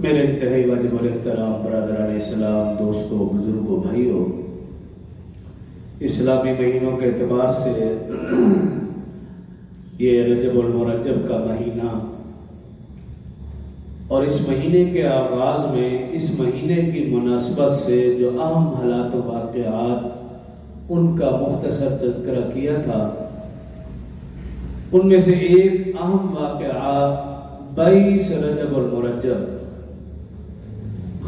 میرے انتہائی واجب الاحترام برادران اسلام، دوستوں، بزرگوں، بھائیوں، اسلامی مہینوں کے اعتبار سے یہ رجب المرجب کا مہینہ اور اس مہینے کے آغاز میں اس مہینے کی مناسبت سے جو اہم حالات و واقعات ان کا مختصر تذکرہ کیا تھا، ان میں سے ایک اہم واقعہ 22 رجب المرجب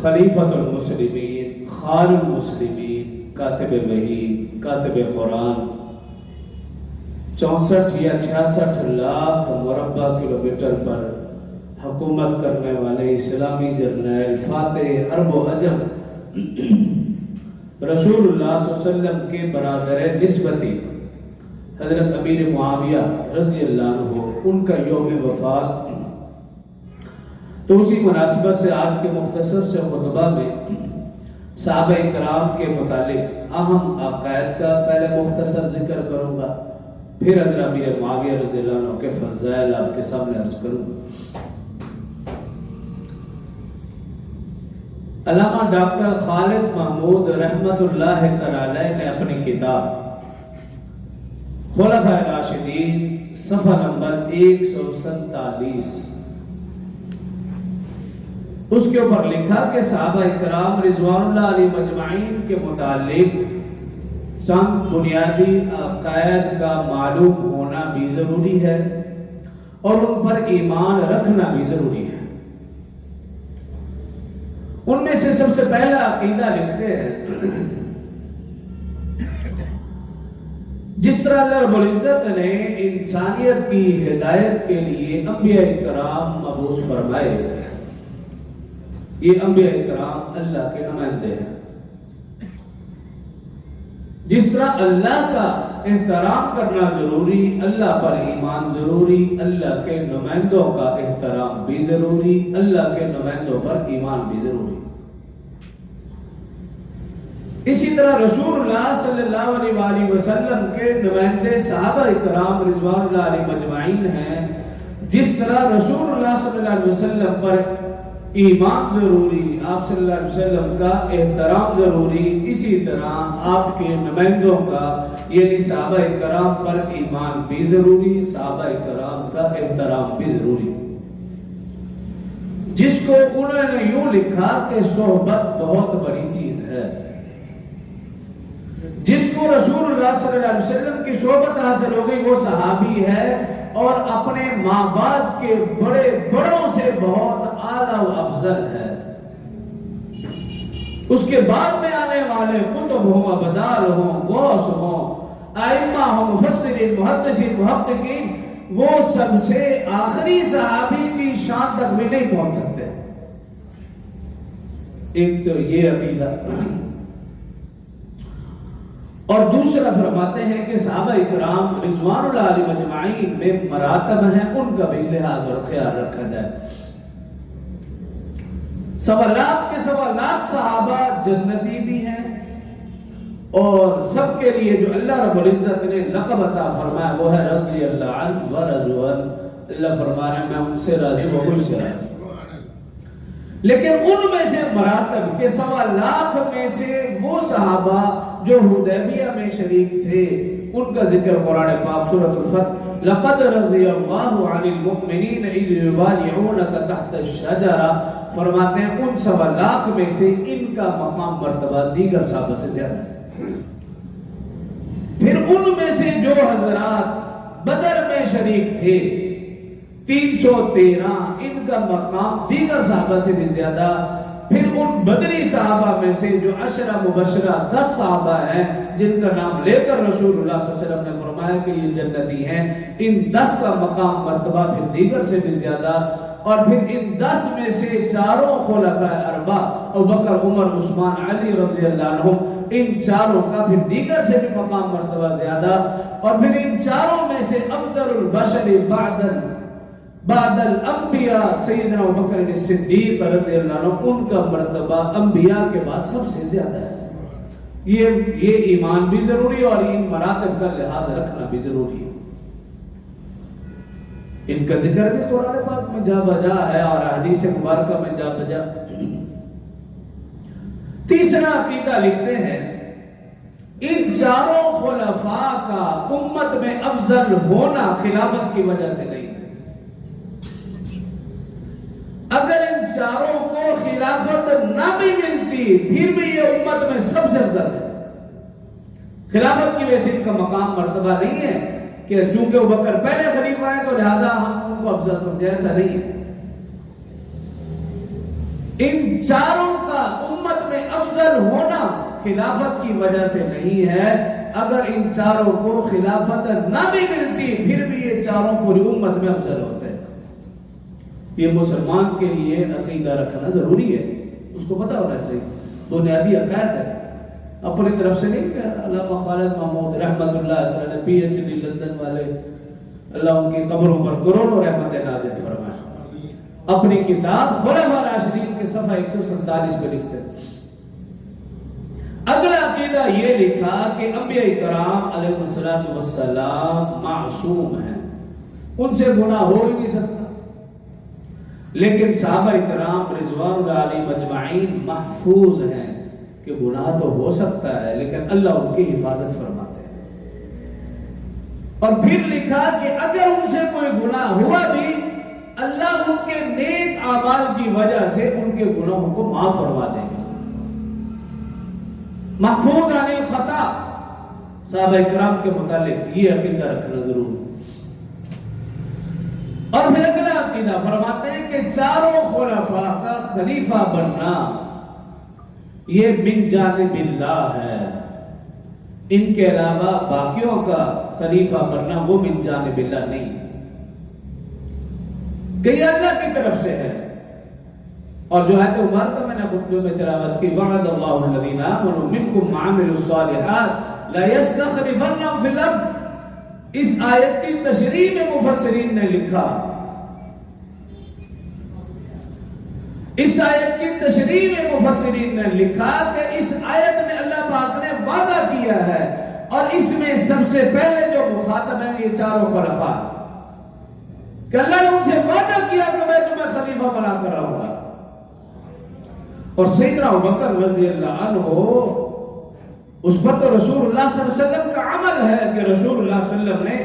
خلیفۃ المسلمین، خال المسلمین، کاتب وحی، کاتب قرآن، 64 یا 66 لاکھ مربع کلومیٹر پر حکومت کرنے والے اسلامی جرنیل فاتح عرب و عجم رسول اللہ صلی اللہ علیہ وسلم کے برادر نسبتی حضرت امیر معاویہ رضی اللہ عنہ، ان کا یوم وفات۔ تو اسی مناسبت سے آج کے مختصر سے خطبہ میں صحابہ کرام کے متعلق اہم عقائد کا پہلے مختصر ذکر کروں گا، پھر حضرت امیر معاویہ رضی اللہ عنہ کے فضائل آپ کے سامنے عرض کروں گا۔ علامہ ڈاکٹر خالد محمود رحمت اللہ تعالی نے اپنی کتاب خلفائے راشدین صفحہ نمبر 147 اس کے اوپر لکھا کہ صحابہ کرام رضوان اللہ علیہ مجمعین کے متعلق چند بنیادی عقائد کا معلوم ہونا بھی ضروری ہے اور ان پر ایمان رکھنا بھی ضروری ہے۔ ان میں سے سب سے پہلا عقیدہ لکھتے ہیں، جس طرح اللہ رب العزت نے انسانیت کی ہدایت کے لیے انبیاء کرام مبعوث فرمائے، یہ انبیاء کرام اللہ کے نمائندے ہیں۔ جس طرح اللہ کا احترام کرنا ضروری، اللہ پر ایمان ضروری، اللہ کے نمائندوں کا احترام بھی ضروری، اللہ کے نمائندوں پر ایمان بھی ضروری۔ اسی طرح رسول اللہ صلی اللہ علیہ وآلہ وسلم کے نمائندے صحابہ کرام رضوان اللہ علیہ مجمعین ہیں، جس طرح رسول اللہ صلی اللہ علیہ وسلم پر ایمان ضروری، آپ صلی اللہ علیہ وسلم کا احترام ضروری، اسی طرح آپ کے نمائندوں کا یعنی صحابہ کرام پر ایمان بھی ضروری، صحابہ کرام کا احترام بھی ضروری، جس کو انہوں نے یوں لکھا کہ صحبت بہت بڑی چیز ہے۔ جس کو رسول اللہ صلی اللہ علیہ وسلم کی صحبت حاصل ہو گئی وہ صحابی ہے اور اپنے ماں باپ کے بڑے بڑوں سے بہت اعلیٰ و افضل ہے۔ اس کے بعد میں آنے والے کتب ہوں، ابدال ہوں، غوث ہوں، ائمہ ہوں، مفسرین، محدثین، محققین، وہ سب سے آخری صحابی کی شان تک بھی نہیں پہنچ سکتے۔ ایک تو یہ عقیدہ، اور دوسرا فرماتے ہیں کہ صحابہ کرام رضوان اللہ علیہ مجمعین میں مراتب ہیں، ان کا بھی لحاظ اور خیال رکھا جائے۔ 1.25 لاکھ کے 1.25 لاکھ صحابہ جنتی بھی ہیں، اور سب کے لیے جو اللہ رب العزت نے لقب عطا فرمایا وہ ہے رضی اللہ عنہ و رضوا عنہ۔ اللہ فرما رہے ہیں میں ان سے راضی ہوں، وہ مجھ سے راضی ہوں۔ لیکن ان میں سے مراتب کے 1.25 لاکھ میں سے وہ صحابہ جو حدیبیہ میں شریک تھے، ان کا ذکر قرآن پاک سورۃ الفتح لقد رضی اللہ عن المؤمنین اذ یبایعونک تحت الشجرہ فرماتے ہیں ان 1.25 لاکھ میں سے ان کا مقام مرتبہ دیگر صحابہ سے زیادہ ہے۔ پھر ان میں سے جو حضرات بدر میں شریک تھے 313، ان کا مقام دیگر صحابہ سے بھی زیادہ۔ پھر ان بدری صحابہ میں سے جو 10 مبشرہ 10 صحابہ ہیں جن کا نام لے کر رسول اللہ صلی اللہ علیہ وسلم نے فرمایا کہ یہ جنتی ہیں، ان 10 کا مقام مرتبہ پھر دیگر سے بھی زیادہ۔ اور پھر ان 10 میں سے چاروں خلفاء اربعہ ابوبکر، عمر، عثمان، علی رضی اللہ عنہم، ان چاروں کا پھر دیگر سے بھی مقام مرتبہ زیادہ۔ اور پھر ان چاروں میں سے افضل البشر بعد الانبیاء سیدنا ابوبکر صدیق رضی اللہ عنہ، ان کا مرتبہ انبیاء کے بعد سب سے زیادہ ہے۔ یہ ایمان بھی ضروری اور ان مراتب کا لحاظ رکھنا بھی ضروری ہے۔ ان کا ذکر بھی قرآن پاک میں جا بجا ہے اور حدیث مبارکہ میں جا بجا۔ تیسرا عقیدہ لکھتے ہیں ان چاروں خلفاء کا امت میں افضل ہونا خلافت کی وجہ سے نہیں ہے۔ اگر ان چاروں کو خلافت نہ بھی ملتی پھر بھی یہ امت میں سب سے افضل ہے۔ خلافت کی وجہ سے ان کا مقام مرتبہ نہیں ہے کہ چونکہ ابوبکر پہلے خلیفہ ہیں تو لہذا ہم ان کو افضل سمجھے، ایسا نہیں ہے۔ ان چاروں کا امت میں افضل ہونا خلافت کی وجہ سے نہیں ہے۔ اگر ان چاروں کو خلافت نہ بھی ملتی پھر بھی یہ چاروں پوری امت میں افضل ہوتے ہیں۔ یہ مسلمان کے لیے عقیدہ رکھنا ضروری ہے، اس کو پتہ ہونا چاہیے، بنیادی عقائد ہے، اپنی طرف سے نہیں کہ علامہ خالد محمود رحمت اللہ تعالی پی ایچ ڈی لندن والے، اللہ ان کی قبروں پر کروڑوں رحمت نازل فرمائے، اپنی کتاب خلفاء راشدین کے صفحہ 147 پہ لکھتے ہیں۔ اگلا عقیدہ یہ لکھا کہ انبیاء کرام علیہ السلام معصوم ہیں، ان سے گناہ ہو ہی نہیں سکتا، لیکن صحابہ کرام رضوان اللہ علیہم اجمعین محفوظ ہیں کہ گناہ تو ہو سکتا ہے لیکن اللہ ان کی حفاظت فرماتے ہیں۔ اور پھر لکھا کہ اگر ان سے کوئی گناہ ہوا بھی اللہ ان کے نیک اعمال کی وجہ سے ان کے گناہوں کو معاف فرما دیں گے۔ محفوظ عن الخطا، صحابہ کرام کے متعلق یہ عقیدہ رکھنا ضرور ہے۔ اور پھر اگلا عقیدہ فرماتے ہیں کہ چاروں خلفاء کا خلیفہ بننا یہ من جانب اللہ ہے، ان کے علاوہ باقیوں کا خلیفہ بننا وہ من جانب اللہ نہیں کہ یہ اللہ کی طرف سے ہے۔ اور جو آیت مبارکہ میں نے خطبے میں تلاوت کی، وعد اللہ الذین آمنوا منکم وعملوا الصالحات لا یستخلفنہم فی الارض، اس آیت کی تشریح میں مفسرین نے لکھا، اس آیت کی تشریح میں مفسرین نے لکھا کہ اس آیت میں اللہ پاک نے وعدہ کیا ہے اور اس میں سب سے پہلے جو مخاطب ہیں یہ چاروں خلفاء، کہ اللہ نے ان سے وعدہ کیا کہ میں تمہیں خلیفہ بنا کر رہوں گا۔ اور سیدنا ابوبکر رضی اللہ عنہ، اس پر تو رسول اللہ صلی اللہ علیہ وسلم کا عمل ہے کہ رسول اللہ صلی اللہ علیہ وسلم نے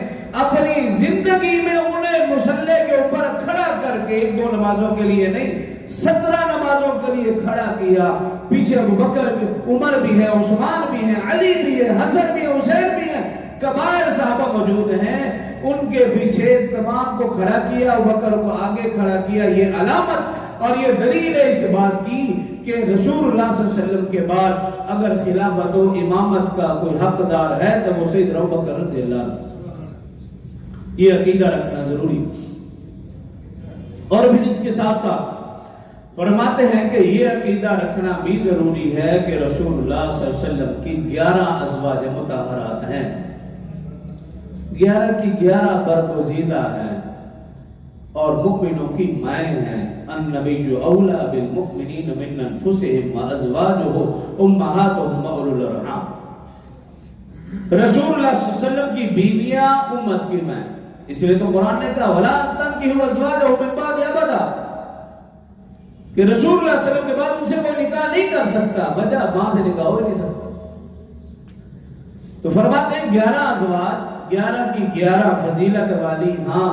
اپنی زندگی میں انہیں مصلی کے اوپر کھڑا کر کے ایک دو نمازوں کے لیے نہیں 17 نمازوں کے لیے کھڑا کیا۔ پیچھے ابوبکر بھی، عمر بھی ہے، عثمان بھی ہے، علی بھی ہے، حسن بھی ہے، حسین بھی ہے، کبائر صحابہ موجود ہیں، ان کے پیچھے تمام کو کھڑا کیا، ابوبکر کو آگے کھڑا کیا۔ یہ علامت اور یہ دلیل ہے اس بات کی کہ رسول اللہ صلی اللہ علیہ وسلم کے بعد اگر خلافت و امامت کا کوئی حقدار ہے تو وہ سیدنا ابوبکر رضی اللہ عنہ۔ یہ عقیدہ رکھنا ضروری۔ اور پھر اس کے ساتھ ساتھ فرماتے ہیں کہ یہ عقیدہ رکھنا بھی ضروری ہے کہ رسول اللہ صلی اللہ علیہ وسلم کی 11 ازواج مطہرات ہیں، 11 کی 11 برگزیدہ ہیں اور مؤمنوں کی مائیں ہیں۔ النبی اولا بالمؤمنین من انفسهم وازواجہ امہاتہم اولو الارحام، رسول اللہ صلی اللہ علیہ وسلم کی بیویاں امت کی مائیں، اس لیے تو قرآن نے کہا ولا تنکحوا ازواجہ من بعد ابدا، کہ رسول اللہ صلی اللہ علیہ وسلم کے بعد ان سے کوئی نکاح نہیں کر سکتا، وجہ ماں سے نکاح ہو نہیں سکتا۔ تو فرماتے ہیں 11 ازواج، 11 کی 11 فضیلت والی، ہاں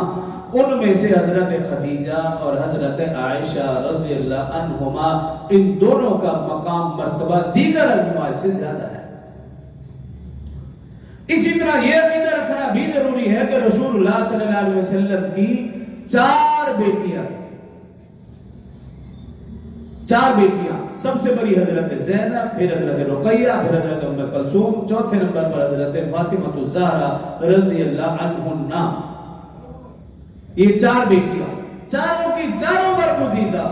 ان میں سے حضرت خدیجہ اور حضرت عائشہ رضی اللہ عنہما، ان دونوں کا مقام مرتبہ دیگر ازواج سے زیادہ ہے۔ اسی طرح یہ عقیدہ رکھنا بھی ضروری ہے کہ رسول اللہ صلی اللہ علیہ وسلم کی 4 بیٹیاں، 4 بیٹیاں، سب سے بڑی حضرت زینب، پھر حضرت رقیہ، پھر حضرت ام کلثوم، چوتھے نمبر پر حضرت فاطمہ الزہرا رضی اللہ عنہا۔ یہ 4 بیٹیاں، چاروں کی چاروں برگزیدہ،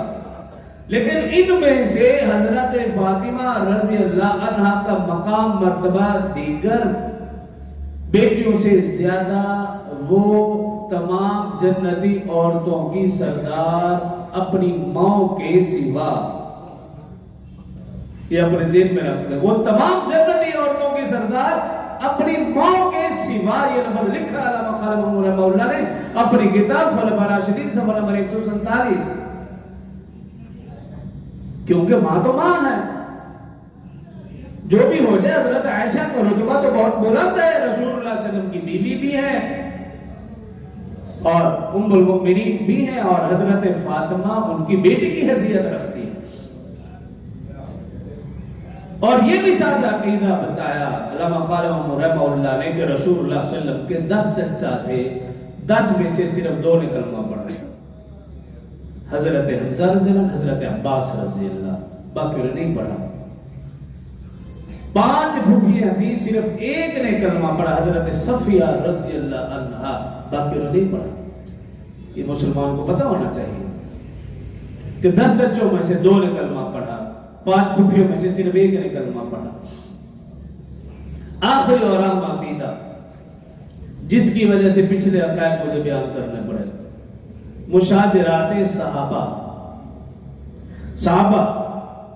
لیکن ان میں سے حضرت فاطمہ رضی اللہ عنہا کا مقام مرتبہ دیگر بیٹیوں سے زیادہ، وہ تمام جنتی عورتوں کی سردار اپنی ماں کے سوا، یہ اپنے ذہن میں رکھ لیں، وہ تمام جنتی عورتوں کی سردار اپنی موت کے سوا یہ لفظ لکھا علامہ خالد محمود رحمہ اللہ نے اپنی کتاب خلفاء راشدین صفحہ نمبر 147. کیونکہ ماں تو ماں ہے. جو بھی ہو جائے حضرت عائشہ کا رتبہ تو بہت بلند ہے, رسول اللہ صلی اللہ علیہ وسلم کی بیوی بھی ہے اور ام المؤمنین بھی ہیں, اور حضرت فاطمہ ان کی بیٹی کی حیثیت رکھتی ہے. اور یہ بھی ساتھ عقیدہ بتایا علامہ خالد محمود رحمہ اللہ نے کہ رسول اللہ صلی اللہ علیہ وسلم کے 10 چچا تھے, 10 میں سے صرف 2 نے کلمہ پڑھا, حضرت حمزہ رضی اللہ, حضرت عباس رضی اللہ, باقی نے نہیں پڑھا. 5 پھوپھیاں تھیں, صرف 1 نے کلمہ پڑھا, حضرت صفیہ رضی اللہ عنہا, باقی نے نہیں پڑھا. یہ مسلمان کو پتہ ہونا چاہیے کہ 10 چچوں میں سے 2 نے کلمہ پڑھا, 5 پھوپھیوں میں سے صرف 1 نے کلمہ پڑھا. آخری اور اہم عقیدہ جس کی وجہ سے پچھلے عقائد مجھے بیان کرنے پڑے, مشاجرات صحابہ. صحابہ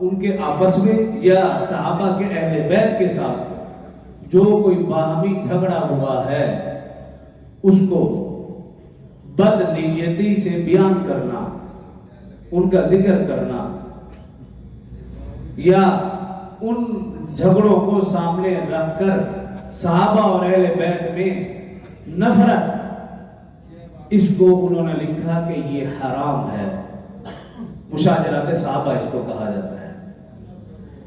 ان کے آپس میں یا صحابہ کے اہل بیت کے ساتھ جو کوئی باہمی جھگڑا ہوا ہے اس کو بد نیتی سے بیان کرنا, ان کا ذکر کرنا, یا ان جھگڑوں کو سامنے رکھ کر صحابہ اور اہل بیت میں نفرت, اس کو انہوں نے لکھا کہ یہ حرام ہے. مشاجرات صحابہ اس کو کہا جاتا ہے,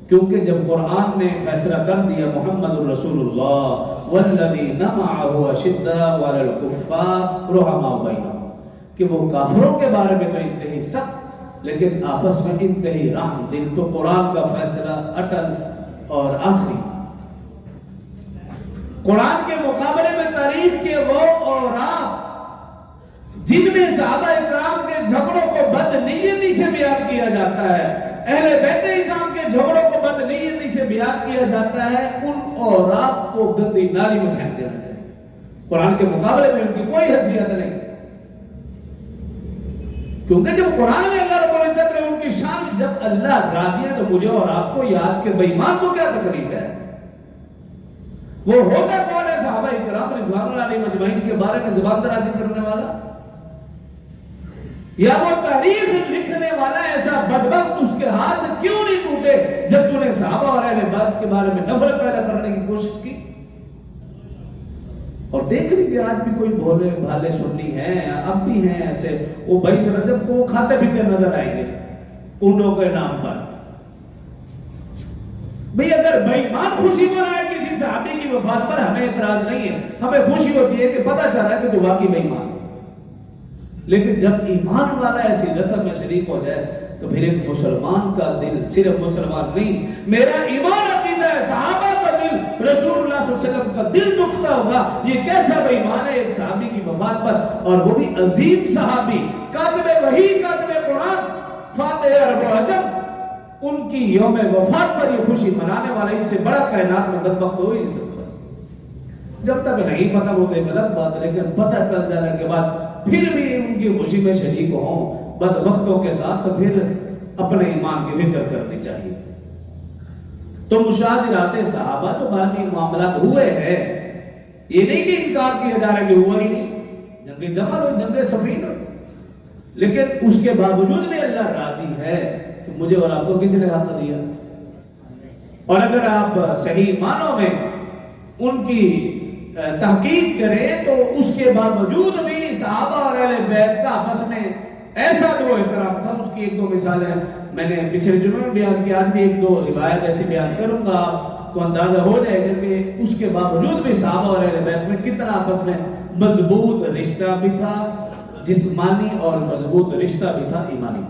کیونکہ جب قرآن نے فیصلہ کر دیا محمد الرسول اللہ والذین معہ اشداء علی الکفار رحماء بینہم, کہ وہ کافروں کے بارے میں تو انتہائی سخت لیکن آپس میں انتہائی رحم دل, تو قرآن کا فیصلہ اٹل اور آخری. قرآن کے مقابلے میں تاریخ کے وہ اوراق جن میں صحابہ اکرام کے جھگڑوں کو بد نیتی سے بیان کیا جاتا ہے, اہل بیت اسلام کے جھگڑوں کو بد نیتی سے بیان کیا جاتا ہے, ان اوراق کو گندی نالی میں پھینک دینا چاہیے. قرآن کے مقابلے میں ان کی کوئی حیثیت نہیں, کیونکہ جب قرآن میں اللہ رب العزت نے ان کی شان, جب اللہ راضی ہے تو مجھے اور آپ کو یاد کے بے ایمان کو کیا تکلیف ہے؟ وہ ہوتا کون ہے صحابہ اکرام رضوان اللہ علیہم اجمعین کے بارے میں زبان درازی کرنے والا, یا وہ تاریخ لکھنے والا ایسا بدبخت اس کے ہاتھ کیوں نہیں ٹوٹے جب تو نے صحابہ اور اہل بیت کے بارے میں نفرت پیدا کرنے کی کوشش کی؟ اور دیکھ لیجیے آج بھی کوئی بھولے بھالے سنی ہیں, اب بھی ہیں ایسے, وہ 22 رجب کو کھاتے پیتے نظر آئیں گے اونٹوں کے نام پر. بھئی اگر بے ایمان خوشی منائے کسی صحابی کی وفات پر ہمیں اعتراض نہیں ہے, ہمیں خوشی ہوتی ہے کہ پتہ چل رہا ہے کہ تو واقعی بے ایمان. لیکن جب ایمان والا ایسی رسم میں شریک ہو جائے تو پھر ایک مسلمان کا دل, صرف مسلمان نہیں, میرا ایمان عقیدہ ہے صحابہ کا دل, رسول اللہ صلی اللہ علیہ وسلم کا دل دکھتا ہوگا. یہ کیسا بے ایمان ہے ایک صحابی کی وفات پر, اور وہ بھی عظیم صحابی, کاتب وحی, کاتب قرآن, فاتح عرب و عجم, ان کی یوم وفات پر یہ خوشی منانے والا اس سے بڑا کائنات میں بدبخت ہو ہی نہیں سکتا. جب تک نہیں پتہ وہ تو ایک غلط بات ہے, لیکن پتہ چل جانے کے بعد پھر بھی ان کی خوشی میں شریک ہوں بدبختوں کے ساتھ, تو پھر اپنے ایمان کی فکر کرنی چاہیے. تو مشاجرات صحابہ جو باقی معاملات ہوئے ہیں, یہ نہیں کہ انکار کیا جا رہا ہے کہ ہوا ہی نہیں, جنگ جمل ہوئی, جنگ صفین ہوئی, لیکن اس کے باوجود بھی اللہ راضی ہے کہ مجھے اور آپ کو کسی نے حق دیا. اور اگر آپ صحیح معنوں میں ان کی تحقیق کریں تو اس کے باوجود بھی صحابہ اور اہل بیت کا آپس میں ایسا جو احترام تھا, اس کی 1-2 مثالیں میں نے پچھلے جمعے میں بیان کی, آج بھی 1-2 روایت ایسی بیان کروں گا, آپ کو اندازہ ہو جائے گا کہ اس کے باوجود بھی صحابہ اور اہل بیت میں کتنا آپس میں مضبوط رشتہ بھی تھا, جسمانی, اور مضبوط رشتہ بھی تھا ایمانی.